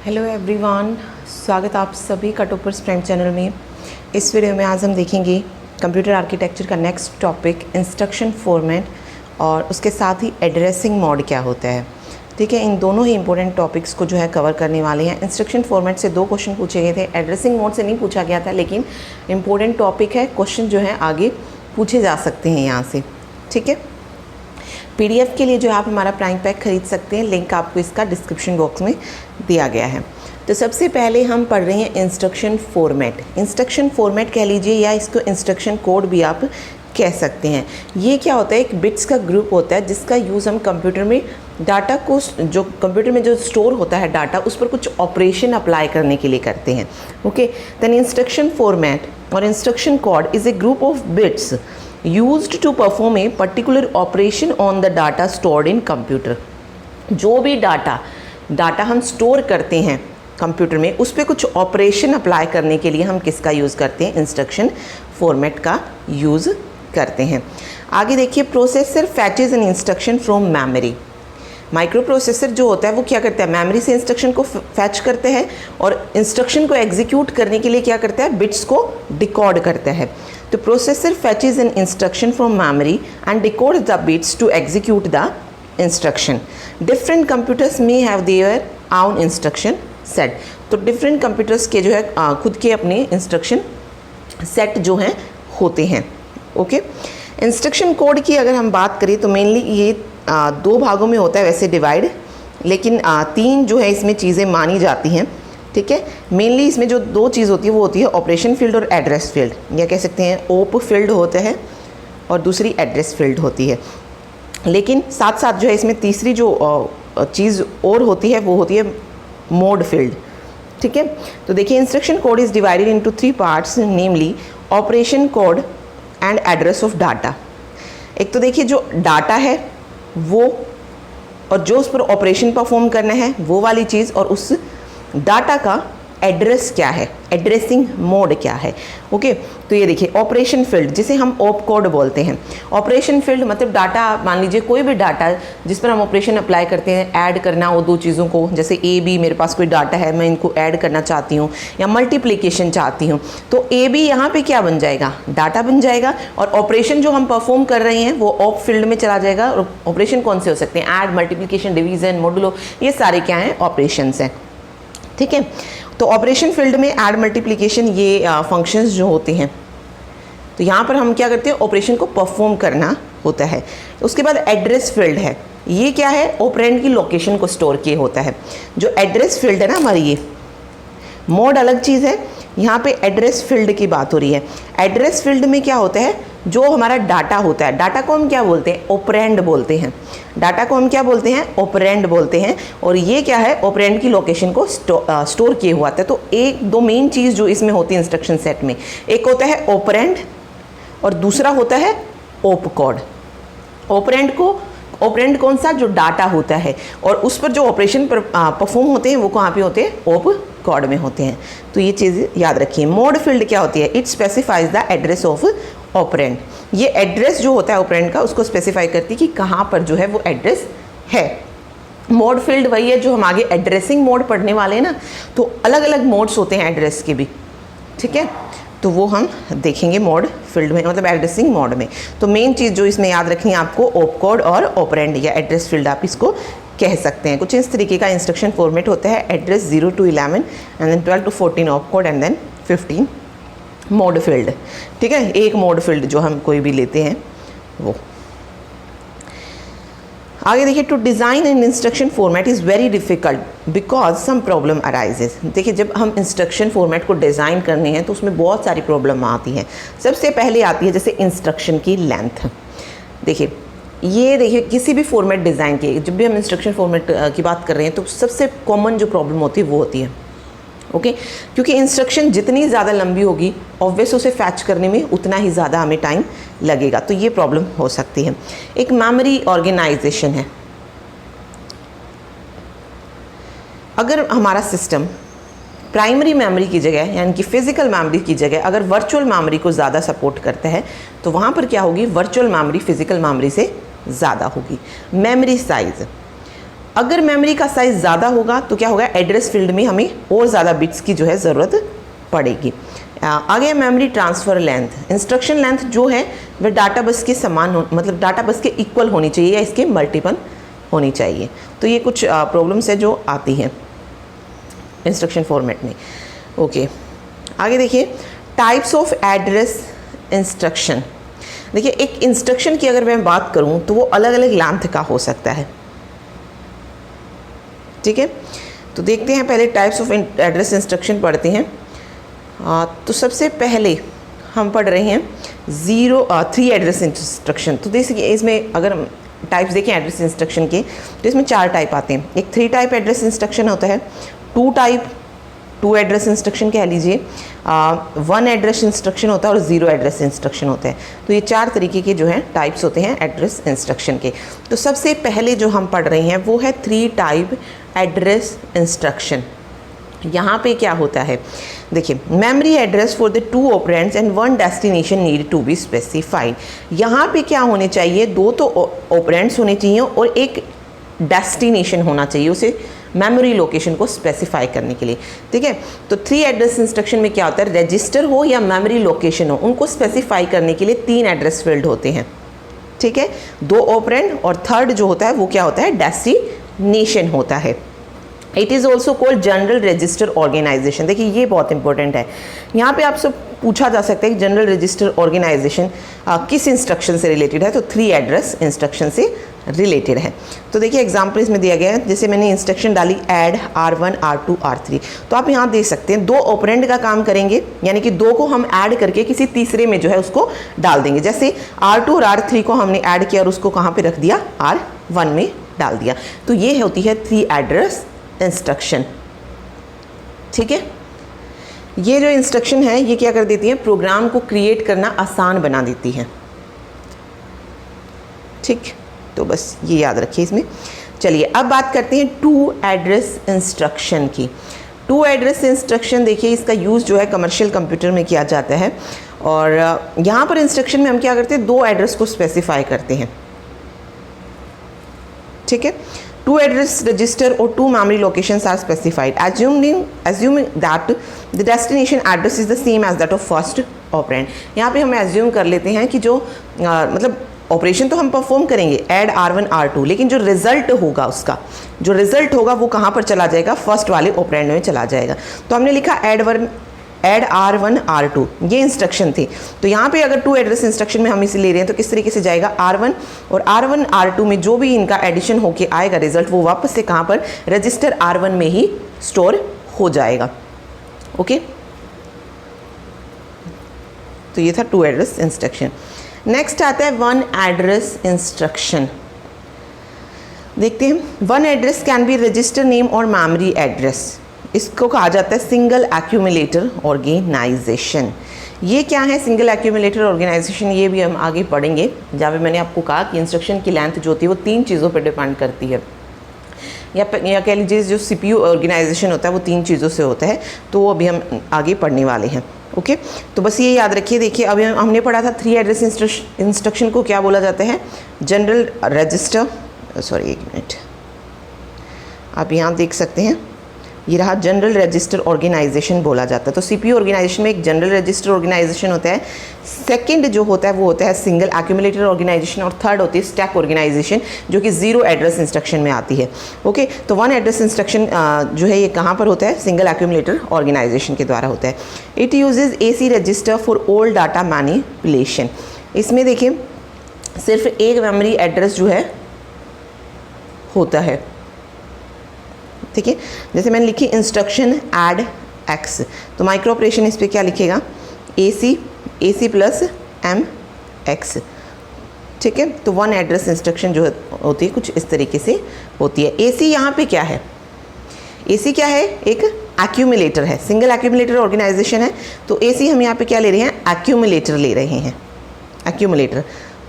Hello everyone, स्वागत आप सभी का टॉपर स्प्रेंड चैनल में। इस वीडियो में आज हम देखेंगे कंप्यूटर आर्किटेक्चर का नेक्स्ट टॉपिक इंस्ट्रक्शन फॉर्मेट और उसके साथ ही एड्रेसिंग मोड क्या होता है। ठीक है, इन दोनों ही इंपॉर्टेंट टॉपिक्स को जो है कवर करने वाले हैं। इंस्ट्रक्शन फॉर्मेट से 2 क्वेश्चन पूछे गए थे, एड्रेसिंग मोड से नहीं पूछा गया था, लेकिन इंपॉर्टेंट टॉपिक है, क्वेश्चन जो है आगे पूछे जा सकते हैं यहाँ से। ठीक है, पीडीएफ के लिए जो आप हमारा प्राइम पैक खरीद सकते हैं, लिंक आपको इसका डिस्क्रिप्शन बॉक्स में दिया गया है। तो सबसे पहले हम पढ़ रहे हैं इंस्ट्रक्शन फॉर्मेट। इंस्ट्रक्शन फॉर्मेट कह लीजिए या इसको इंस्ट्रक्शन कोड भी आप कह सकते हैं। ये क्या होता है, एक बिट्स का ग्रुप होता है जिसका यूज़ हम कंप्यूटर में डाटा को, जो कंप्यूटर में जो स्टोर होता है डाटा, उस पर कुछ ऑपरेशन अप्लाई करने के लिए करते हैं। ओके, देन इंस्ट्रक्शन फॉर्मेट और instruction code is a group of bits used to perform a particular operation on the data stored in computer। जो भी डाटा हम स्टोर करते हैं कंप्यूटर में, उस पर कुछ ऑपरेशन अप्लाई करने के लिए हम किसका यूज़ करते हैं, इंस्ट्रक्शन फॉर्मेट का यूज़ करते हैं। आगे देखिए, processor fetches an instruction from memory. Micro processor जो होता है वो क्या करता है, मेमोरी से इंस्ट्रक्शन को फैच करते हैं और इंस्ट्रक्शन को एग्जीक्यूट करने के लिए क्या करता है, बिट्स को डिकोड करता है। तो processor fetches an instruction from memory and decode the bits to execute the instruction. Different computers में have their own instruction set. तो डिफरेंट कंप्यूटर्स के जो है खुद के अपने इंस्ट्रक्शन सेट जो हैं होते हैं। ओके, इंस्ट्रक्शन कोड की अगर हम बात करें तो मेनली ये 2 भागों में होता है वैसे डिवाइड, लेकिन 3 जो है इसमें चीज़ें मानी जाती हैं। ठीक है, मेनली इसमें जो 2 चीज़ होती है वो होती है ऑपरेशन फील्ड और एड्रेस फील्ड, या कह सकते हैं ओप फील्ड होता है और दूसरी एड्रेस फील्ड होती है। लेकिन साथ साथ जो है इसमें तीसरी जो चीज़ और होती है वो होती है मोड फील्ड। ठीक है, तो देखिए instruction code is divided into 3 parts, namely operation code and address of data. एक तो देखिए जो डाटा है वो, और जो उस पर ऑपरेशन परफॉर्म करना है वो वाली चीज़, और उस डाटा का एड्रेस क्या है, एड्रेसिंग मोड क्या है। ओके, तो ये देखिए ऑपरेशन फील्ड जिसे हम ऑप कोड बोलते हैं। ऑपरेशन फील्ड मतलब डाटा, मान लीजिए कोई भी डाटा जिस पर हम ऑपरेशन अप्लाई करते हैं, ऐड करना वो 2 चीज़ों को, जैसे ए बी, मेरे पास कोई डाटा है, मैं इनको ऐड करना चाहती हूँ या मल्टीप्लिकेशन चाहती हूँ, तो ए बी यहाँ पे क्या बन जाएगा, डाटा बन जाएगा, और ऑपरेशन जो हम परफॉर्म कर रहे हैं वो ऑप फील्ड में चला जाएगा। और ऑपरेशन कौन से हो सकते हैं, ऐड, मल्टीप्लिकेशन, डिवीज़न, मॉडुलो, ये सारे क्या हैं, ऑपरेशंस हैं। ठीक है, तो ऑपरेशन फील्ड में ऐड, मल्टीप्लिकेशन, ये फंक्शंस जो होते हैं, तो यहाँ पर हम क्या करते हैं, ऑपरेशन को परफॉर्म करना होता है। उसके बाद एड्रेस फील्ड है, ये क्या है, ऑपरेंड की लोकेशन को स्टोर किए होता है। जो एड्रेस फील्ड है ना हमारी, ये मोड अलग चीज़ है, यहाँ पे एड्रेस फील्ड की बात हो रही है। एड्रेस फील्ड में क्या होता है, जो हमारा डाटा होता है, डाटा को हम क्या बोलते हैं, ऑपरेंड बोलते हैं। डाटा को हम क्या बोलते हैं, ऑपरेंड बोलते हैं। और ये क्या है, ऑपरेंड की लोकेशन को स्टोर किए हुआ था। तो 1-2 मेन चीज़ जो इसमें होती है इंस्ट्रक्शन सेट में, एक होता है ऑपरेंड और दूसरा होता है ऑप कोड। ऑपरेंड कौन सा, जो डाटा होता है, और उस पर जो ऑपरेशन परफॉर्म होते हैं वो कहाँ पे होते हैं, ऑप कोड में होते हैं। तो ये चीज़ याद रखिए। मोड फील्ड क्या होती है, it specifies the address of operand. ये एड्रेस जो होता है ऑपरेंड का, उसको स्पेसिफाई करती है कि कहाँ पर जो है वो एड्रेस है। मोड फील्ड वही है जो हम आगे एड्रेसिंग मोड पढ़ने वाले हैं ना, तो अलग अलग मोड्स होते हैं एड्रेस के भी। ठीक है, तो वो हम देखेंगे मोड फील्ड में, मतलब एड्रेसिंग मोड में। तो मेन चीज़ जो इसमें याद रखनी है आपको, ऑप कोड और ऑपरेंड या एड्रेस फील्ड आप इसको कह सकते हैं। कुछ इस तरीके का इंस्ट्रक्शन फॉर्मेट होता है, address 0 to 11 and then 12 to 14 op code and then 15 mode field. ठीक है, एक मोड फील्ड जो हम कोई भी लेते हैं वो। आगे देखिए, to design an instruction format is very difficult because some problem arises. देखिए, जब हम इंस्ट्रक्शन फॉर्मेट को डिज़ाइन करने हैं तो उसमें बहुत सारी प्रॉब्लम आती हैं। सबसे पहले आती है जैसे इंस्ट्रक्शन की लेंथ। देखिए किसी भी फॉर्मेट डिज़ाइन की, जब भी हम इंस्ट्रक्शन फॉर्मेट की बात कर रहे हैं तो सबसे कॉमन जो प्रॉब्लम होती है वो होती है, ओके, क्योंकि इंस्ट्रक्शन जितनी ज़्यादा लंबी होगी ऑब्वियस उसे फैच करने में उतना ही ज़्यादा हमें टाइम लगेगा। तो ये प्रॉब्लम हो सकती है। एक मेमोरी ऑर्गेनाइजेशन है। अगर हमारा सिस्टम प्राइमरी मेमोरी की जगह, यानी कि फिजिकल मेमोरी की जगह, अगर वर्चुअल मेमोरी को ज़्यादा सपोर्ट करता है, तो वहाँ पर क्या होगी, वर्चुअल मेमोरी फिजिकल मेमोरी से ज़्यादा होगी। मेमोरी साइज़, अगर मेमोरी का साइज़ ज़्यादा होगा तो क्या होगा, एड्रेस फील्ड में हमें और ज़्यादा बिट्स की जो है ज़रूरत पड़ेगी। आगे memory transfer length. Instruction length जो है वह डाटा बस के समान मतलब डाटा बस के इक्वल होनी चाहिए या इसके मल्टीपल होनी चाहिए। तो ये कुछ प्रॉब्लम्स है जो आती हैं इंस्ट्रक्शन फॉर्मेट में। ओके, आगे देखिए टाइप्स ऑफ एड्रेस इंस्ट्रक्शन। देखिए एक इंस्ट्रक्शन की अगर मैं बात करूं तो वो अलग अलग लेंथ का हो सकता है, ठीक है। तो देखते हैं पहले टाइप्स ऑफ एड्रेस इंस्ट्रक्शन पढ़ते हैं। तो सबसे पहले हम पढ़ रहे हैं 3 एड्रेस इंस्ट्रक्शन। तो देखिए इसमें अगर हम टाइप्स देखें एड्रेस इंस्ट्रक्शन के तो इसमें 4 टाइप आते हैं। एक 3 टाइप एड्रेस इंस्ट्रक्शन होता है, 2 एड्रेस इंस्ट्रक्शन कह लीजिए, 1 एड्रेस इंस्ट्रक्शन होता है और 0 एड्रेस इंस्ट्रक्शन होता है। तो ये 4 तरीके के जो हैं टाइप्स होते हैं एड्रेस इंस्ट्रक्शन के। तो सबसे पहले जो हम पढ़ रहे हैं वो है 3 टाइप एड्रेस इंस्ट्रक्शन। यहाँ पे क्या होता है, देखिए memory address for the 2 operands and 1 destination need to be specified. यहाँ पे क्या होने चाहिए, 2 तो ऑपरेंड्स होने चाहिए और एक डेस्टिनेशन होना चाहिए उसे मेमोरी लोकेशन को स्पेसिफाई करने के लिए, ठीक है। तो 3 एड्रेस इंस्ट्रक्शन में क्या होता है, रजिस्टर हो या मेमोरी लोकेशन हो, उनको स्पेसिफाई करने के लिए 3 एड्रेस फील्ड होते हैं, ठीक है। 2 ऑपरेंड और थर्ड जो होता है वो क्या होता है, डेस्टिनेशन होता है। It is also called general register organisation. देखिए ये बहुत इंपॉर्टेंट है, यहाँ पे आपसे पूछा जा सकता है कि जनरल रजिस्टर ऑर्गेनाइजेशन किस इंस्ट्रक्शन से रिलेटेड है, तो 3 एड्रेस इंस्ट्रक्शन से रिलेटेड है। तो देखिए एग्जाम्पल इसमें दिया गया है, जैसे मैंने इंस्ट्रक्शन डाली ऐड R1 R2 R3। तो आप यहाँ देख सकते हैं 2 ऑपरेंड का काम करेंगे, यानी कि 2 को हम ऐड करके किसी तीसरे में जो है उसको डाल देंगे। जैसे R2 और R3 को हमने ऐड किया और उसको कहाँ पे रख दिया, R1 में डाल दिया। तो ये होती है 3 एड्रेस इंस्ट्रक्शन, ठीक है। ये जो इंस्ट्रक्शन है ये क्या कर देती है, प्रोग्राम को क्रिएट करना आसान बना देती है, ठीक। तो बस ये याद रखिए इसमें। चलिए अब बात करते हैं 2 एड्रेस इंस्ट्रक्शन की। 2 एड्रेस इंस्ट्रक्शन देखिए इसका यूज़ जो है कमर्शियल कंप्यूटर में किया जाता है और यहाँ पर इंस्ट्रक्शन में हम क्या करते हैं, 2 एड्रेस को स्पेसिफाई करते हैं, ठीक है। 2 एड्रेस रजिस्टर और 2 memory locations are specified, assuming that the destination address is the same as that of first operand। यहाँ पे हम एज्यूम कर लेते हैं कि जो मतलब ऑपरेशन तो हम परफॉर्म करेंगे ऐड R1 R2, लेकिन जो रिजल्ट होगा उसका जो रिजल्ट होगा वो कहाँ पर चला जाएगा, फर्स्ट वाले ऑपरेंड में चला जाएगा। तो हमने लिखा ऐड R1 R2, ये इंस्ट्रक्शन थी। तो यहाँ पे अगर 2 एड्रेस इंस्ट्रक्शन में हम इसे ले रहे हैं तो किस तरीके से जाएगा, R1 और R1 R2 में जो भी इनका एडिशन होके आएगा रिजल्ट, वो वापस से कहाँ पर, रजिस्टर R1 में ही स्टोर हो जाएगा, ओके। तो ये था 2 एड्रेस इंस्ट्रक्शन। नेक्स्ट आता है 1 एड्रेस इंस्ट्रक्शन। देखते हैं 1 address can be register name और मेमोरी एड्रेस। इसको कहा जाता है सिंगल एक्यूमुलेटर ऑर्गेनाइजेशन। ये क्या है सिंगल एक्यूमुलेटर ऑर्गेनाइजेशन, ये भी हम आगे पढ़ेंगे। जहाँ पे मैंने आपको कहा कि इंस्ट्रक्शन की लेंथ जो होती है वो 3 चीज़ों पर डिपेंड करती है, या कह लीजिए जो CPU ऑर्गेनाइजेशन होता है वो 3 चीज़ों से होता है। तो वो अभी हम आगे पढ़ने वाले हैं, ओके। तो बस ये याद रखिए। देखिए अभी हमने पढ़ा था 3 एड्रेस इंस्ट्रक्शन को क्या बोला जाता है, जनरल रजिस्टर, सॉरी एक मिनट, आप यहाँ देख सकते हैं ये रहा जनरल रजिस्टर ऑर्गेनाइजेशन बोला जाता है। तो CPU ऑर्गेनाइजेशन में एक जनरल रजिस्टर ऑर्गेनाइजेशन होता है, सेकंड जो होता है वो होता है सिंगल एक्यूमुलेटर ऑर्गेनाइजेशन और थर्ड होती है स्टैक ऑर्गेनाइजेशन जो कि 0 एड्रेस इंस्ट्रक्शन में आती है, ओके। तो 1 एड्रेस इंस्ट्रक्शन जो है ये कहाँ पर होता है, सिंगल एक्यूमुलेटर ऑर्गेनाइजेशन के द्वारा होता है। It uses AC register for all data manipulation. इसमें देखिए सिर्फ एक मेमोरी एड्रेस जो है होता है, ठीक है। जैसे मैंने लिखी इंस्ट्रक्शन ऐड X, तो माइक्रो ऑपरेशन इस पर क्या लिखेगा, AC प्लस MX, ठीक है। तो 1 एड्रेस इंस्ट्रक्शन जो होती है कुछ इस तरीके से होती है। AC यहाँ पे क्या है, AC क्या है, एक एक्यूमुलेटर है, सिंगल एक्यूमुलेटर ऑर्गेनाइजेशन है। तो AC हम यहाँ पे क्या ले रहे हैं, एक्यूमुलेटर ले रहे हैं, एक्यूमुलेटर,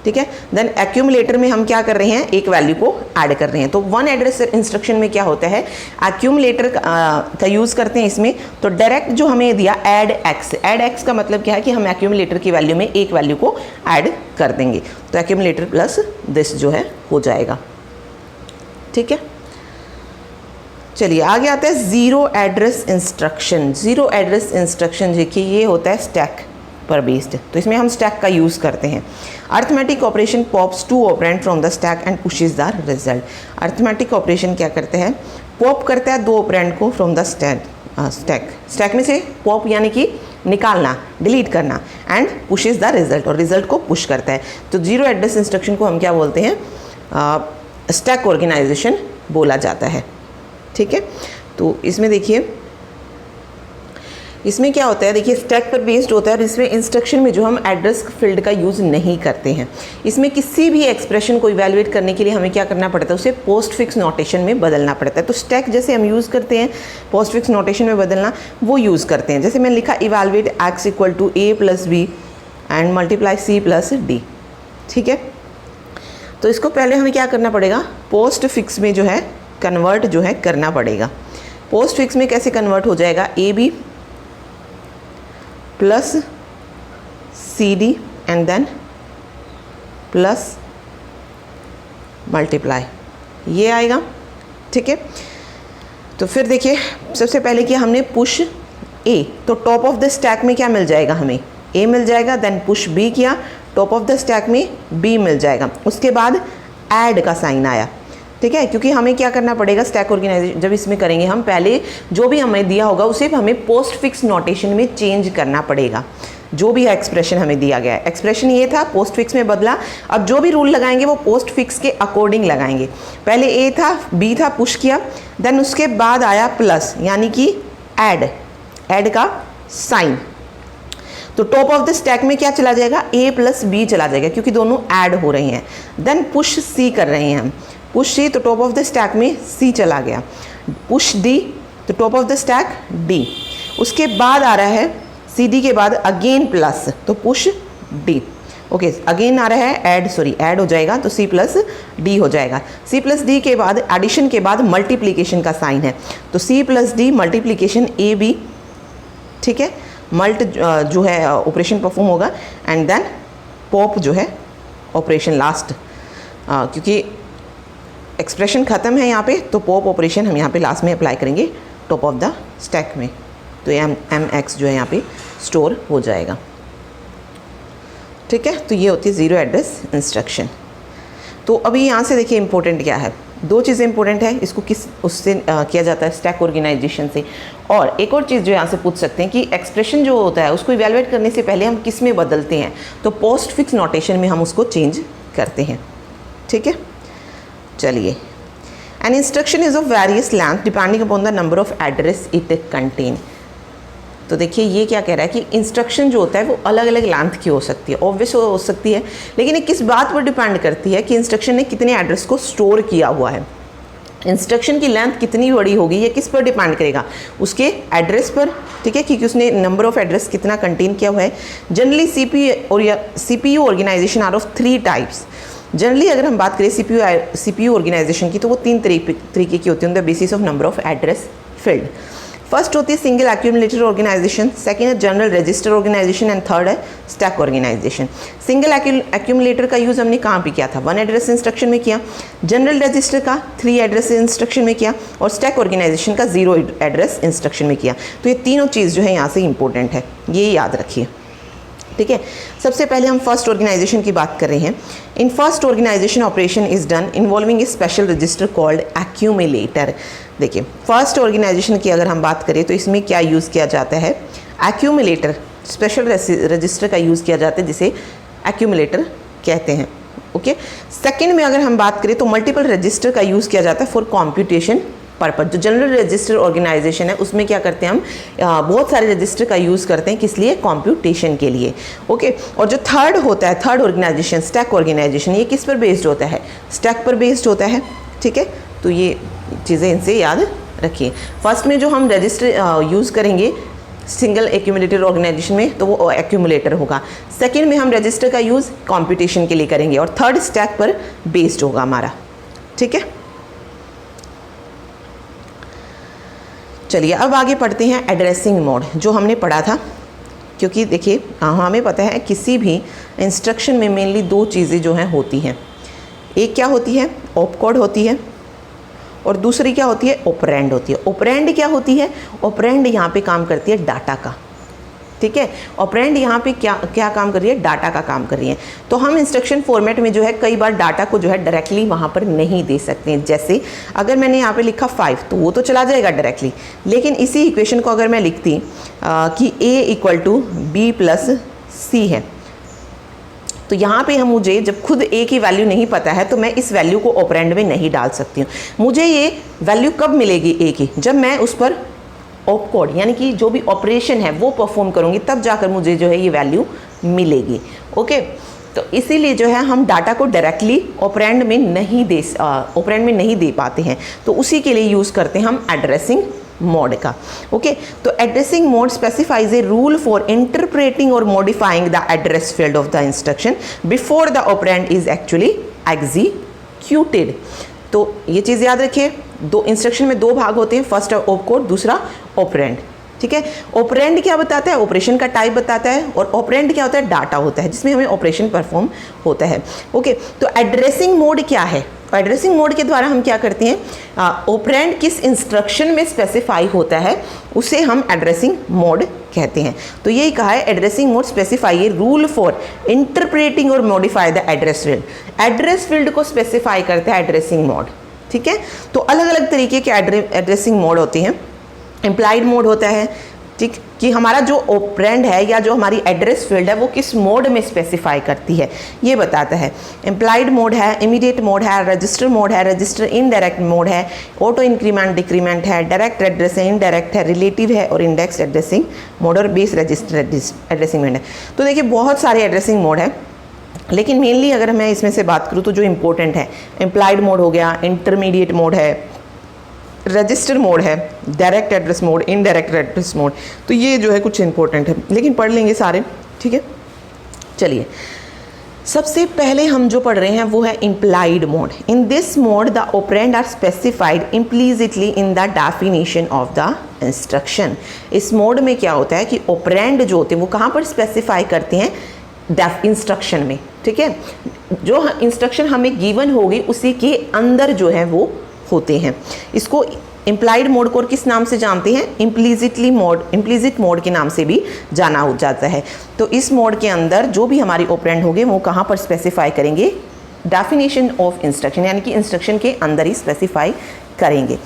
ठीक है। देन एक्यूमुलेटर में हम क्या कर रहे हैं, एक वैल्यू को ऐड कर रहे हैं। तो 1 एड्रेस इंस्ट्रक्शन में क्या होता है, एक्यूमुलेटर का यूज़ करते हैं इसमें। तो डायरेक्ट जो हमें दिया ऐड X का मतलब क्या है कि हम एक्यूमुलेटर की वैल्यू में एक वैल्यू को ऐड कर देंगे। तो एक्यूमुलेटर प्लस दिस जो है हो जाएगा, ठीक है। चलिए आगे आता है zero address instruction. Zero address instruction देखिए ये होता है स्टैक पर बेस्ड, तो इसमें हम स्टैक का यूज़ करते हैं। Arithmetic operation pops two operand from the stack and pushes the result. Arithmetic operation क्या करते हैं, पॉप करता है दो ऑपरेंड को फ्रॉम द स्टैक में से पॉप यानी कि निकालना, डिलीट करना, एंड पुशेस द रिजल्ट, और रिजल्ट को पुश करता है। तो जीरो एड्रेस इंस्ट्रक्शन को हम क्या बोलते हैं, स्टैक ऑर्गेनाइजेशन बोला जाता है। ठीक है, तो इसमें देखिए इसमें क्या होता है, देखिए स्टैक पर बेस्ड होता है और इसमें इंस्ट्रक्शन में जो हम एड्रेस फील्ड का यूज़ नहीं करते हैं। इसमें किसी भी एक्सप्रेशन को इवैल्यूएट करने के लिए हमें क्या करना पड़ता है, उसे पोस्ट फिक्स नोटेशन में बदलना पड़ता है। तो स्टैक जैसे हम यूज़ करते हैं पोस्ट फिक्स नोटेशन में बदलना, वो यूज़ करते हैं। जैसे मैंने लिखा evaluate X equal to A plus B and multiply C plus D. ठीक है, तो इसको पहले हमें क्या करना पड़ेगा, पोस्ट फिक्स में जो है कन्वर्ट जो है करना पड़ेगा। पोस्ट फिक्स में कैसे कन्वर्ट हो जाएगा, A B plus C D and then plus multiply, ये आएगा। ठीक है, तो फिर देखिए सबसे पहले किया हमने पुश ए, तो टॉप ऑफ द स्टैक में क्या मिल जाएगा, हमें ए मिल जाएगा। देन पुश बी किया, टॉप ऑफ द स्टैक में बी मिल जाएगा। उसके बाद ऐड का साइन आया। ठीक है, क्योंकि हमें क्या करना पड़ेगा, स्टैक ऑर्गेनाइजेशन जब इसमें करेंगे हम, पहले जो भी हमें दिया होगा उसे हमें पोस्ट फिक्स नोटेशन में चेंज करना पड़ेगा। जो भी एक्सप्रेशन हमें दिया गया है, एक्सप्रेशन ये था, पोस्ट फिक्स में बदला। अब जो भी रूल लगाएंगे वो पोस्ट फिक्स के अकॉर्डिंग लगाएंगे। पहले ए था, बी था, पुश किया, देन उसके बाद आया प्लस यानी कि ऐड का साइन। तो टॉप ऑफ द स्टैक में क्या चला जाएगा, ए प्लस बी चला जाएगा क्योंकि दोनों ऐड हो रहे हैं। देन पुश सी कर रहे हैं हम, पुश सी, तो टॉप ऑफ द स्टैक में सी चला गया। पुश डी, तो top of the stack D. उसके बाद आ रहा है सी डी के बाद अगेन प्लस, तो पुश डी। ओके, अगेन आ रहा है ऐड हो जाएगा, तो सी प्लस डी हो जाएगा। सी प्लस डी के बाद एडिशन के बाद मल्टीप्लीकेशन का साइन है, तो C plus D multiplication A B. ठीक है, मल्ट जो है ऑपरेशन परफॉर्म होगा एंड देन पॉप जो है ऑपरेशन लास्ट, क्योंकि एक्सप्रेशन ख़त्म है यहाँ पे, तो पॉप ऑपरेशन हम यहाँ पे लास्ट में अप्लाई करेंगे टॉप ऑफ द स्टैक में, तो एम एक्स जो है यहाँ पे स्टोर हो जाएगा। ठीक है, तो ये होती है ज़ीरो एड्रेस इंस्ट्रक्शन। तो अभी यहाँ से देखिए इंपॉर्टेंट क्या है, दो चीज़ें इंपॉर्टेंट है, इसको किस उससे किया जाता है, स्टैक ऑर्गेनाइजेशन से। और एक और चीज़ जो यहाँ से पूछ सकते हैं कि एक्सप्रेशन जो होता है उसको इवैल्यूएट करने से पहले हम किस में बदलते हैं, तो पोस्ट फिक्स नोटेशन में हम उसको चेंज करते हैं। ठीक है, चलिए, an instruction is of various length depending upon the number of address it contain. तो देखिए ये क्या कह रहा है कि इंस्ट्रक्शन जो होता है वो अलग अलग लेंथ की हो सकती है, ऑब्वियस हो सकती है, लेकिन ये किस बात पर डिपेंड करती है कि इंस्ट्रक्शन ने कितने एड्रेस को स्टोर किया हुआ है। इंस्ट्रक्शन की लेंथ कितनी बड़ी होगी ये किस पर डिपेंड करेगा, उसके एड्रेस पर। ठीक है, क्योंकि उसने नंबर ऑफ एड्रेस कितना कंटेन किया हुआ है। Generally CPU organisation are of 3 types. Generally अगर हम बात करें सीपीयू ऑर्गेनाइजेशन की, तो वो 3 तरीके की होती है on the basis of number of address field. First होती है सिंगल एक्यूमुलेटर ऑर्गेनाइजेशन, सेकेंड है general register organisation and third है स्टैक ऑर्गेनाइजेशन। सिंगल एक्यूमुलेटर का यूज़ हमने कहाँ पे किया था, 1 एड्रेस इंस्ट्रक्शन में किया। जनरल रजिस्टर का 3 एड्रेस इंस्ट्रक्शन में किया, और स्टैक ऑर्गेनाइजेशन का 0 एड्रेस इंस्ट्रक्शन में किया। तो ये तीनों चीज़ जो है यहाँ से इंपॉर्टेंट है, ये याद रखिए। ठीक है, सबसे पहले हम फर्स्ट ऑर्गेनाइजेशन की बात कर रहे हैं। In first organisation operation is done involving a special register called accumulator. देखिए फर्स्ट ऑर्गेनाइजेशन की अगर हम बात करें तो इसमें क्या यूज़ किया जाता है, एक्यूमुलेटर, स्पेशल रजिस्टर का यूज़ किया जाता है जिसे एक्यूमुलेटर कहते हैं। ओके, सेकंड में अगर हम बात करें तो मल्टीपल रजिस्टर का यूज़ किया जाता है फॉर कंप्यूटेशन पर्पज। जो जनरल रजिस्टर ऑर्गेनाइजेशन है उसमें क्या करते हैं हम, बहुत सारे रजिस्टर का यूज़ करते हैं, किस लिए, कंप्यूटेशन के लिए। ओके, और जो थर्ड होता है, थर्ड ऑर्गेनाइजेशन स्टैक ऑर्गेनाइजेशन, ये किस पर बेस्ड होता है, स्टैक पर बेस्ड होता है। ठीक है, तो ये चीज़ें इनसे याद रखिए। फर्स्ट में जो हम रजिस्टर यूज़ करेंगे सिंगल एक्यूमुलेटर ऑर्गेनाइजेशन में, तो वो एक्यूमुलेटर होगा। सेकेंड में हम रजिस्टर का यूज़ कंप्यूटेशन के लिए करेंगे, और थर्ड स्टैक पर बेस्ड होगा हमारा। ठीक है, चलिए अब आगे पढ़ते हैं एड्रेसिंग मोड, जो हमने पढ़ा था। क्योंकि देखिए हमें पता है किसी भी इंस्ट्रक्शन में मेनली 2 चीज़ें जो हैं होती हैं। एक क्या होती है, ऑप कोड होती है, और दूसरी क्या होती है, ऑपरेंड होती है। ऑपरेंड क्या होती है, ऑपरेंड यहाँ पे काम करती है डाटा का, ठीक है। ऑपरेंड यहाँ पे क्या काम कर रही है, डाटा का काम कर रही है। तो हम इंस्ट्रक्शन फॉर्मेट में जो है कई बार डाटा को जो है डायरेक्टली वहाँ पर नहीं दे सकते हैं। जैसे अगर मैंने यहाँ पे लिखा 5 तो वो तो चला जाएगा डायरेक्टली, लेकिन इसी इक्वेशन को अगर मैं लिखती कि a = b + c है, तो यहाँ पे हम मुझे जब खुद a की वैल्यू नहीं पता है तो मैं इस वैल्यू को ऑपरेंड में नहीं डाल सकती हूँ। मुझे ये वैल्यू कब मिलेगी a की, जब मैं उस पर ऑप कोड यानी कि जो भी ऑपरेशन है वो परफॉर्म करूँगी, तब जाकर मुझे जो है ये वैल्यू मिलेगी। ओके, तो इसीलिए जो है हम डाटा को डायरेक्टली ऑपरेंड में नहीं दे पाते हैं, तो उसी के लिए यूज़ करते हैं हम एड्रेसिंग मोड का। ओके, तो addressing mode specifies a rule for interpreting और modifying the address field of the instruction before the operand is actually executed. तो ये चीज़ याद रखिए, दो इंस्ट्रक्शन में दो भाग होते हैं, फर्स्ट ऑप कोड, दूसरा ऑपरेंड, ठीक है। ऑपरेंड क्या बताता है, ऑपरेशन का टाइप बताता है, और ऑपरेंड क्या होता है, डाटा होता है जिसमें हमें ऑपरेशन परफॉर्म होता है। ओके, तो एड्रेसिंग मोड क्या है, एड्रेसिंग मोड के द्वारा हम क्या करते हैं, ऑपरेंड किस इंस्ट्रक्शन में स्पेसिफाई होता है उसे हम एड्रेसिंग मोड कहते हैं। तो यही कहा है, addressing mode specify a rule for interpreting और modify the address field. Address field को स्पेसिफाई करता है एड्रेसिंग मोड, ठीक है। तो अलग अलग तरीके के एड्रेसिंग मोड होते हैं। इम्प्लाइड मोड होता है, ठीक, कि हमारा जो ऑपरेंड है या जो हमारी एड्रेस फील्ड है वो किस मोड में स्पेसिफाई करती है ये बताता है। इम्प्लाइड मोड है, इमीडिएट मोड है, रजिस्टर मोड है, रजिस्टर इनडायरेक्ट मोड है, ऑटो इंक्रीमेंट डिक्रीमेंट है, डायरेक्ट एड्रेस है, इनडायरेक्ट है, रिलेटिव है, और इंडेक्स एड्रेसिंग मोड और बेस रजिस्टर एड्रेसिंग मोड है। तो देखिए बहुत सारे एड्रेसिंग मोड है, लेकिन मेनली अगर मैं इसमें से बात करूँ तो जो इंपॉर्टेंट है, इम्प्लाइड मोड हो गया, इंटरमीडिएट मोड है, रजिस्टर मोड है, direct address mode, indirect address mode. तो ये जो है कुछ इंपॉर्टेंट है, लेकिन पढ़ लेंगे सारे, ठीक है। चलिए, सबसे पहले हम जो पढ़ रहे हैं वो है implied mode. In this mode the operand are specified implicitly in the definition of the instruction. इस मोड में क्या होता है कि ऑपरेंड जो होते हैं वो कहाँ पर स्पेसिफाई करते हैं, इंस्ट्रक्शन में, ठीक है। जो इंस्ट्रक्शन हमें गिवन होगी उसी के अंदर जो है वो होते हैं। इसको इम्प्लाइड मोड को किस नाम से जानते हैं, इम्प्लीसिट मोड के नाम से भी जाना हो जाता है। तो इस मोड के अंदर जो भी हमारी ऑपरेंड होंगे वो कहाँ पर स्पेसिफाई करेंगे, डेफिनेशन ऑफ इंस्ट्रक्शन, यानी कि इंस्ट्रक्शन के अंदर ही स्पेसिफाई करेंगे।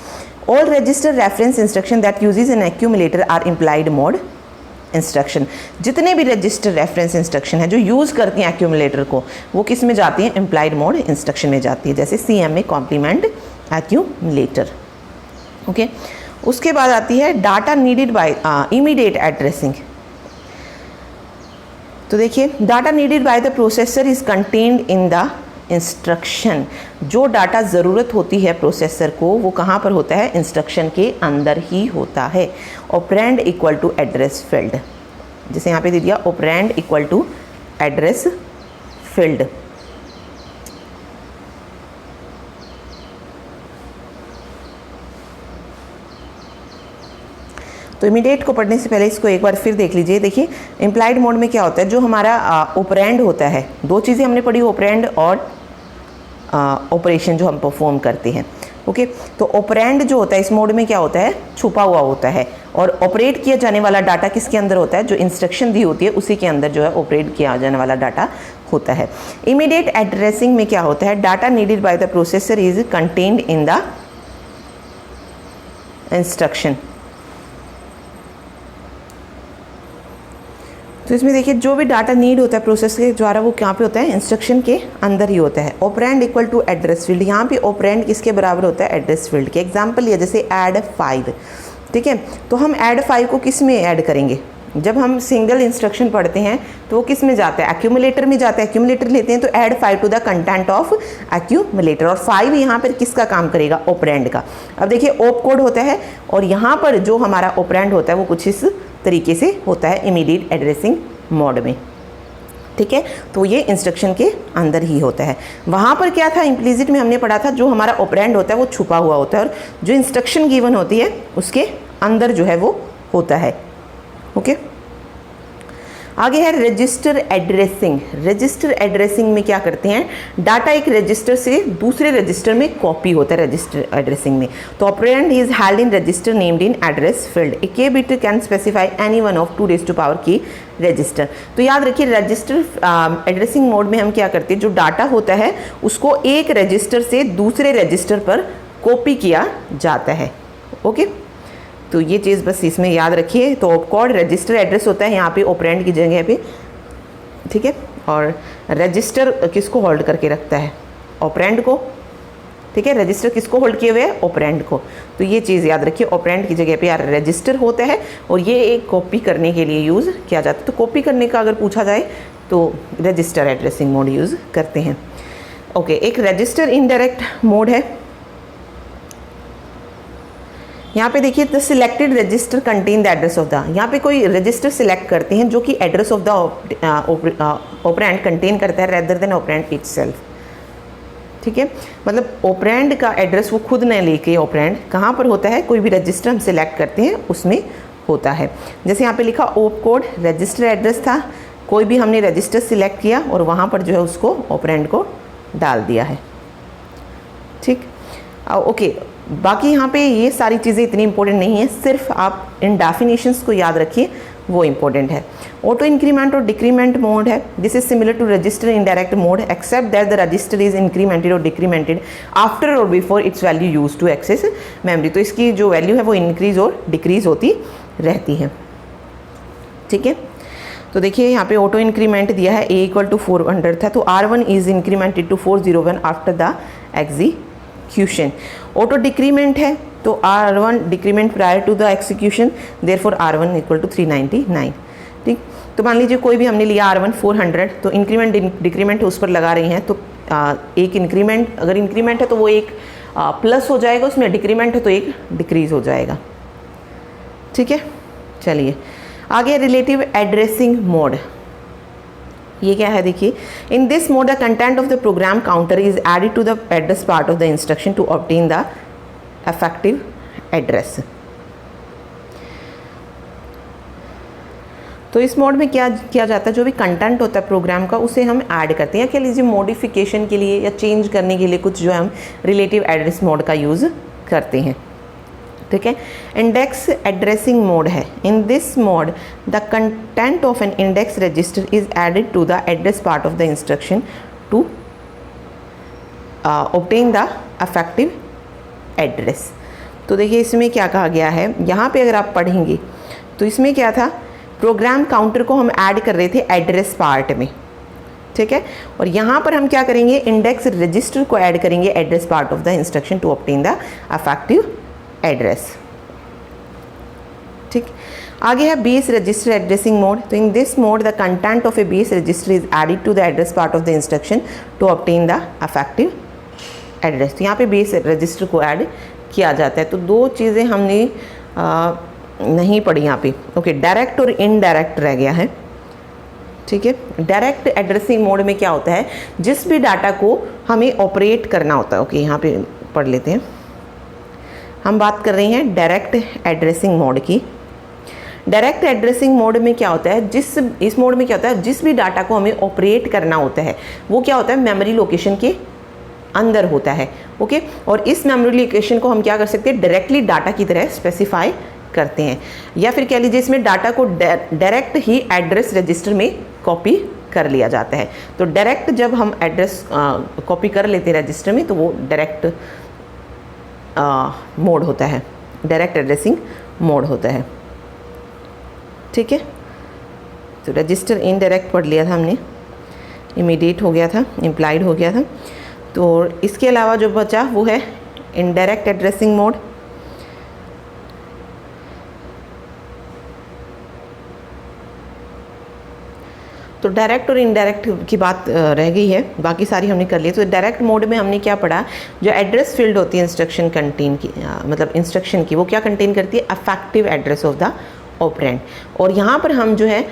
All register reference instruction that uses an accumulator are implied mode instruction. जितने भी रजिस्टर रेफरेंस इंस्ट्रक्शन है जो यूज़ करती हैं एक्यूमुलेटर को, वो किस में जाती हैं, इम्प्लाइड मोड इंस्ट्रक्शन में जाती है, जैसे CM में कॉम्प्लीमेंट एक्यूमुलेटर। ओके, उसके बाद आती है data needed bye immediate addressing. तो देखिए, data needed by the processor is contained in the instruction. जो डाटा ज़रूरत होती है प्रोसेसर को वो कहाँ पर होता है, इंस्ट्रक्शन के अंदर ही होता है। Operand equal to address field, जैसे यहाँ पे दे दिया operand equal to address field. तो इमीडिएट को पढ़ने से पहले इसको एक बार फिर देख लीजिए। देखिए, इम्प्लाइड मोड में क्या होता है, जो हमारा ऑपरेंड होता है, दो चीज़ें हमने पढ़ी, ऑपरेंड और ऑपरेशन जो हम परफॉर्म करते हैं। ओके, तो ऑपरेंड जो होता है इस मोड में क्या होता है, छुपा हुआ होता है, और ऑपरेट किया जाने वाला डाटा किसके अंदर होता है, जो इंस्ट्रक्शन दी होती है उसी के अंदर जो है ऑपरेट किया जाने वाला डाटा होता है। इमीडिएट एड्रेसिंग में क्या होता है, data needed by the processor is contained in the instruction. तो इसमें देखिए, जो भी डाटा नीड होता है प्रोसेस के द्वारा वो कहाँ पे होता है, इंस्ट्रक्शन के अंदर ही होता है। Operand equal to address field, यहाँ पे ऑपरेंड किसके बराबर होता है, एड्रेस फील्ड के। एग्जांपल लिया जैसे ऐड 5, ठीक है। तो हम ऐड 5 को किस में ऐड करेंगे, जब हम सिंगल इंस्ट्रक्शन पढ़ते हैं तो वो किस में जाता है, एक्यूमुलेटर में जाता है। एक्यूमुलेटर लेते हैं तो add 5 to the content of accumulator, और 5 यहाँ पर किसका काम करेगा, ऑपरेंड का। अब देखिए, ऑप कोड होता है और यहाँ पर जो हमारा ऑपरेंड होता है वो कुछ इस तरीके से होता है इमीडिएट एड्रेसिंग मोड में, ठीक है। तो ये इंस्ट्रक्शन के अंदर ही होता है। वहाँ पर क्या था, इम्प्लीसिट में हमने पढ़ा था जो हमारा ऑपरेंड होता है वो छुपा हुआ होता है, और जो इंस्ट्रक्शन गिवन होती है उसके अंदर जो है वो होता है। ओके, आगे है रजिस्टर एड्रेसिंग। रजिस्टर एड्रेसिंग में क्या करते हैं, डाटा एक रजिस्टर से दूसरे रजिस्टर में कॉपी होता है रजिस्टर एड्रेसिंग में। तो operand is held in register named in address field. A k bit can specify any one of 2 raised to power k register. तो याद रखिए रजिस्टर एड्रेसिंग मोड में हम क्या करते हैं, जो डाटा होता है उसको एक रजिस्टर से दूसरे रजिस्टर पर कॉपी किया जाता है। ओके, तो ये चीज़ बस इसमें याद रखिए। तो ऑपकोड रजिस्टर एड्रेस होता है यहाँ पे ऑपरेंड की जगह पे, ठीक है। और रजिस्टर किसको होल्ड करके रखता है, ऑपरेंड को, ठीक है। रजिस्टर किसको होल्ड किए हुए है, ऑपरेंड को। तो ये चीज़ याद रखिए, ऑपरेंड की जगह पे यार रजिस्टर होता है और ये एक कॉपी करने के लिए यूज़ किया जाता है। तो कॉपी करने का अगर पूछा जाए तो रजिस्टर एड्रेसिंग मोड यूज़ करते हैं। ओके, एक रजिस्टर इनडायरेक्ट मोड है। यहाँ पे देखिए the selected register contain the address of the, यहाँ पे कोई रजिस्टर सिलेक्ट करते हैं जो कि address of the operand contain करता है रेदर देन ऑपरेंड इटसेल्फ, ठीक है। मतलब ऑपरेंड का एड्रेस वो खुद न लेके ऑपरेंड कहाँ पर होता है, कोई भी रजिस्टर हम सिलेक्ट करते हैं उसमें होता है। जैसे यहाँ पे लिखा ओप कोड रजिस्टर एड्रेस था, कोई भी हमने रजिस्टर सिलेक्ट किया और वहाँ पर जो है उसको ऑपरेंड को डाल दिया है, ठीक। ओके, बाकी यहाँ पे ये सारी चीज़ें इतनी इंपॉर्टेंट नहीं है, सिर्फ आप इन डेफिनेशंस को याद रखिए, वो इंपॉर्टेंट है। ऑटो इंक्रीमेंट और डिक्रीमेंट मोड है, this is similar to register indirect mode except that the register is incremented और डिक्रीमेंटेड आफ्टर और before its value use to access memory. तो इसकी जो वैल्यू है वो इंक्रीज और डिक्रीज होती रहती है, ठीक है। तो देखिए यहाँ पे ऑटो इंक्रीमेंट दिया है, a = 400 था, तो R1 is incremented to 401 after the execution. Auto decrement है तो R1 decrement prior to the execution, therefore R1 = 399, ठीक। तो मान लीजिए कोई भी हमने लिया R1 400, तो इंक्रीमेंट डिक्रीमेंट उस पर लगा रही हैं, तो एक इंक्रीमेंट, अगर इंक्रीमेंट है तो वो एक प्लस हो जाएगा, उसमें डिक्रीमेंट है तो एक डिक्रीज हो जाएगा, ठीक है। चलिए आगे रिलेटिव एड्रेसिंग मोड, ये क्या है देखिए, in this mode the content of the program counter is added to the address part of the instruction to obtain the effective address. तो इस मोड में क्या किया जाता है, जो भी कंटेंट होता है प्रोग्राम का उसे हम ऐड करते हैं, या कह लीजिए मॉडिफिकेशन के लिए या चेंज करने के लिए कुछ जो है हम रिलेटिव एड्रेस मोड का यूज़ करते हैं, ठीक है। इंडेक्स एड्रेसिंग मोड है, in this mode the content of an index register is added to the address part of the instruction to obtain the effective address. तो देखिए इसमें क्या कहा गया है, यहाँ पे अगर आप पढ़ेंगे तो इसमें क्या था, प्रोग्राम काउंटर को हम ऐड कर रहे थे एड्रेस पार्ट में, ठीक है। और यहाँ पर हम क्या करेंगे, इंडेक्स रजिस्टर को ऐड करेंगे address part of the instruction to obtain the effective address, ठीक। आगे है बेस रजिस्टर एड्रेसिंग मोड, तो in this mode the content of a base register is added to the address part of the instruction to obtain the effective address. तो यहाँ पे base register को add किया जाता है। तो दो चीज़ें हमने नहीं पढ़ी यहाँ पे, ओके, डायरेक्ट और इनडायरेक्ट रह गया है, ठीक है। डायरेक्ट एड्रेसिंग मोड में क्या होता है, जिस भी डाटा को हमें ऑपरेट करना होता है, ओके, यहाँ पे पढ़ लेते हैं। हम बात कर रहे हैं डायरेक्ट एड्रेसिंग मोड की। डायरेक्ट एड्रेसिंग मोड में क्या होता है, इस मोड में क्या होता है, जिस भी डाटा को हमें ऑपरेट करना होता है वो क्या होता है, मेमोरी लोकेशन के अंदर होता है, ओके। और इस मेमोरी लोकेशन को हम क्या कर सकते हैं, डायरेक्टली डाटा की तरह स्पेसिफाई करते हैं, या फिर कह लीजिए इसमें डाटा को डायरेक्ट ही एड्रेस रजिस्टर में कॉपी कर लिया जाता है। तो डायरेक्ट जब हम एड्रेस कॉपी कर लेते हैं रजिस्टर में, तो वो डायरेक्ट मोड होता है, डायरेक्ट एड्रेसिंग मोड होता है, ठीक है। तो रजिस्टर इनडायरेक्ट पढ़ लिया था हमने, इमीडिएट हो गया था, इम्प्लाइड हो गया था। तो इसके अलावा जो बचा वो है इनडायरेक्ट एड्रेसिंग मोड। तो डायरेक्ट और इनडायरेक्ट की बात रह गई है, बाकी सारी हमने कर ली। तो डायरेक्ट मोड में हमने क्या पढ़ा, जो एड्रेस फील्ड होती है इंस्ट्रक्शन कंटेन की, मतलब इंस्ट्रक्शन की, वो क्या कंटेन करती है, effective address of the operand. और यहाँ पर हम जो है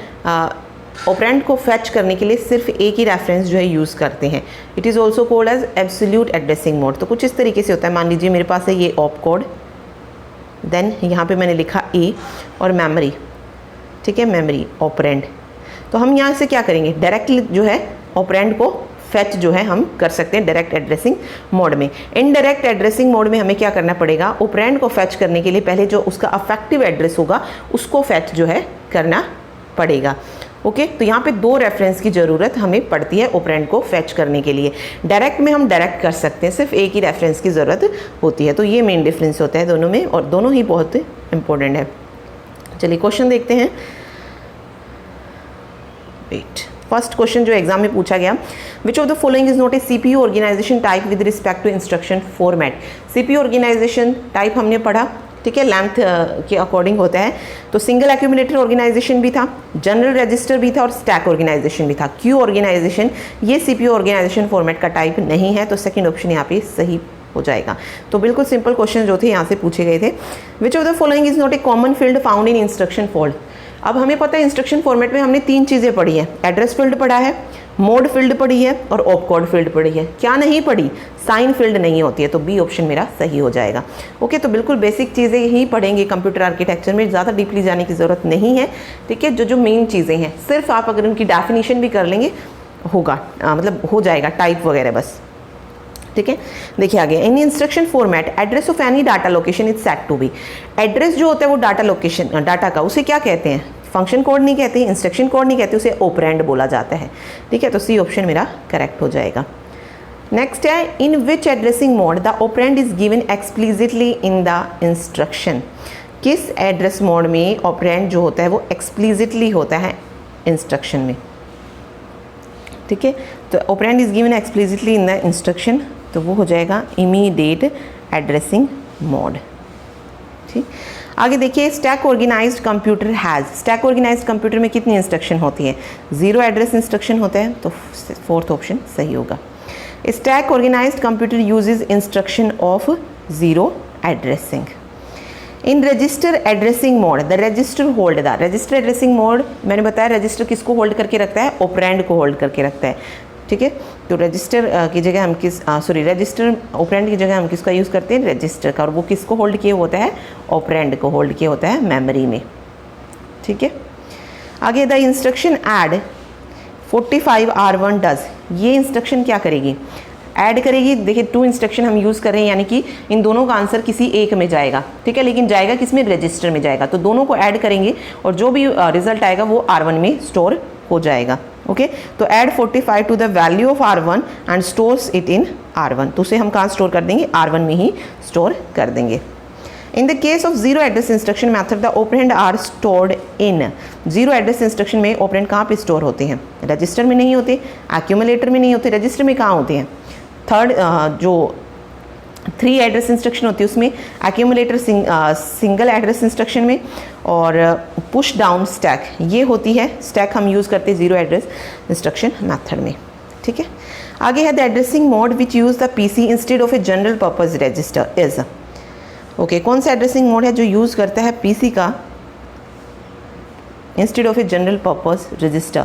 ऑपरेंड को फैच करने के लिए सिर्फ एक ही रेफरेंस जो है यूज़ करते हैं। It is also called as absolute addressing mode. तो कुछ इस तरीके से होता है, मान लीजिए मेरे पास है ये ऑप कोड, देन यहाँ पे मैंने लिखा ए और मेमोरी, ठीक है, मेमोरी ऑपरेंड। तो हम यहाँ से क्या करेंगे, डायरेक्टली जो है ऑपरेंड को फेच जो है हम कर सकते हैं डायरेक्ट एड्रेसिंग मोड में। इनडायरेक्ट एड्रेसिंग मोड में हमें क्या करना पड़ेगा, ऑपरेंड को फेच करने के लिए पहले जो उसका अफेक्टिव एड्रेस होगा उसको फेच जो है करना पड़ेगा। ओके, तो यहाँ पे 2 रेफरेंस की ज़रूरत हमें पड़ती है ऑपरेंड को फेच करने के लिए। डायरेक्ट में हम डायरेक्ट कर सकते हैं, सिर्फ एक ही रेफरेंस की ज़रूरत होती है। तो ये मेन डिफरेंस होता है दोनों में, और दोनों ही बहुत इंपॉर्टेंट है। चलिए क्वेश्चन देखते हैं। वेट, फर्स्ट क्वेश्चन जो एग्जाम में पूछा गया, which of the following is not a CPU organisation type with respect to instruction format. CPU organisation type हमने पढ़ा, ठीक है, लेंथ के अकॉर्डिंग होता है। तो सिंगल एक्यूमुलेटर ऑर्गेनाइजेशन भी था, जनरल रजिस्टर भी था और स्टैक ऑर्गेनाइजेशन भी था। क्यू ऑर्गेनाइजेशन ये सीपीयू ऑर्गेनाइजेशन फॉर्मेट का टाइप नहीं है, तो सेकंड ऑप्शन यहाँ पे सही हो जाएगा। तो बिल्कुल सिंपल क्वेश्चन जो थे यहाँ से पूछे गए थे। विच of the following is not A common field found in instruction fold. अब हमें पता है इंस्ट्रक्शन फॉर्मेट में हमने 3 चीज़ें पढ़ी है, एड्रेस फील्ड पढ़ा है, मोड फील्ड पढ़ी है और ऑपकोड फील्ड पढ़ी है। क्या नहीं पढ़ी, साइन फील्ड नहीं होती है, तो बी ऑप्शन मेरा सही हो जाएगा। ओके, तो बिल्कुल बेसिक चीज़ें ही पढ़ेंगे कंप्यूटर आर्किटेक्चर में, ज़्यादा डीपली जाने की ज़रूरत नहीं है। ठीक है, जो मेन चीज़ें हैं सिर्फ आप अगर उनकी डेफिनेशन भी कर लेंगे होगा, मतलब हो जाएगा टाइप वगैरह बस। ठीक है, देखिए आगे, in instruction format address of any data location is set to be. Address जो होता है वो डाटा लोकेशन, डाटा का, उसे क्या कहते हैं, फंक्शन कोड नहीं कहते, इंस्ट्रक्शन कोड नहीं कहते, उसे ऑपरेंड बोला जाता है। ठीक है, तो सी ऑप्शन मेरा करेक्ट हो जाएगा। नेक्स्ट है, in which addressing mode the operand is given explicitly in the instruction. किस एड्रेस मोड में ऑपरेंड जो होता है वो एक्सप्लिसिटली होता है इंस्ट्रक्शन में। ठीक है, तो operand is given explicitly in the instruction, तो वो हो जाएगा इमीडिएट एड्रेसिंग मोड। ठीक, आगे देखिए, stack organised computer has. Stack organised computer में कितनी इंस्ट्रक्शन होती है, 0 एड्रेस इंस्ट्रक्शन होता है, तो फोर्थ ऑप्शन सही होगा। Stack organised computer uses instruction of 0 addressing. In register addressing mode the register hold the. Register addressing mode मैंने बताया रजिस्टर किसको होल्ड करके रखता है, ऑपरेंड को होल्ड करके रखता है। ठीक है, तो रजिस्टर की जगह हम रजिस्टर ऑपरेंड की जगह हम किसका यूज़ करते हैं, रजिस्टर का, और वो किसको होल्ड किए होता है, ऑपरेंड को होल्ड किया होता है मेमोरी में। ठीक है, आगे the instruction add 45 R1 does. ये इंस्ट्रक्शन क्या करेगी, ऐड करेगी। देखिए 2 इंस्ट्रक्शन हम यूज़ कर रहे हैं, यानी कि इन दोनों का आंसर किसी एक में जाएगा। ठीक है, लेकिन जाएगा किसमें, रजिस्टर में जाएगा। तो दोनों को ऐड करेंगे और जो भी रिजल्ट आएगा वो R1 में स्टोर हो जाएगा। ओके, तो add 45 to the value of R1 and stores it in R1। तो उसे हम कहाँ स्टोर कर देंगे, R1 में ही स्टोर कर देंगे। In the case of 0 address instruction method the operand are stored in. 0 address instruction में ऑपरेंड कहाँ पे स्टोर होते हैं, रजिस्टर में नहीं होते, एक्यूमुलेटर में नहीं होते, रजिस्टर में कहाँ होते हैं, थर्ड जो 3 एड्रेस इंस्ट्रक्शन होती है उसमें, एक्यूमुलेटर सिंगल एड्रेस इंस्ट्रक्शन में, और पुश डाउन स्टैक ये होती है, स्टैक हम यूज़ करते हैं 0 एड्रेस इंस्ट्रक्शन मेथड में। ठीक है, आगे है the addressing mode which use the PC instead of a general purpose register is. Okay, कौन सा एड्रेसिंग मोड है जो यूज़ करता है पीसी का instead of a general purpose register,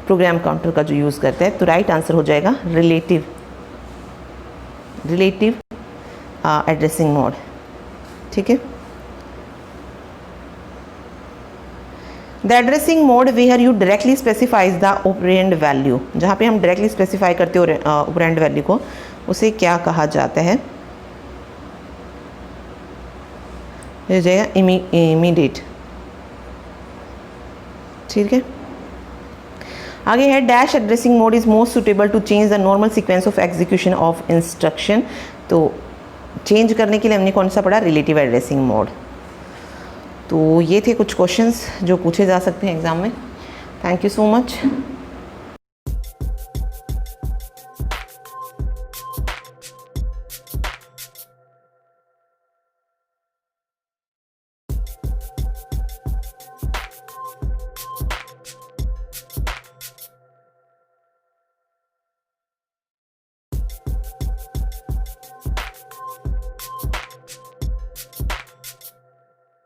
program counter का जो यूज़ करता है। तो राइट आंसर हो जाएगा रिलेटिव एड्रेसिंग मोड। ठीक है, the addressing mode where you directly specifies the operand value. जहाँ पे हम डायरेक्टली स्पेसिफाई करते हो ऑपरेंड वैल्यू को, उसे क्या कहा जाता है, हो जाएगा इमीडिएट। ठीक है, आगे है dash addressing mode is most suitable to change the normal sequence of execution of instruction. तो चेंज करने के लिए हमने कौन सा पढ़ा, रिलेटिव एड्रेसिंग मोड। तो ये थे कुछ क्वेश्चंस जो पूछे जा सकते हैं एग्ज़ाम में। Thank you so much.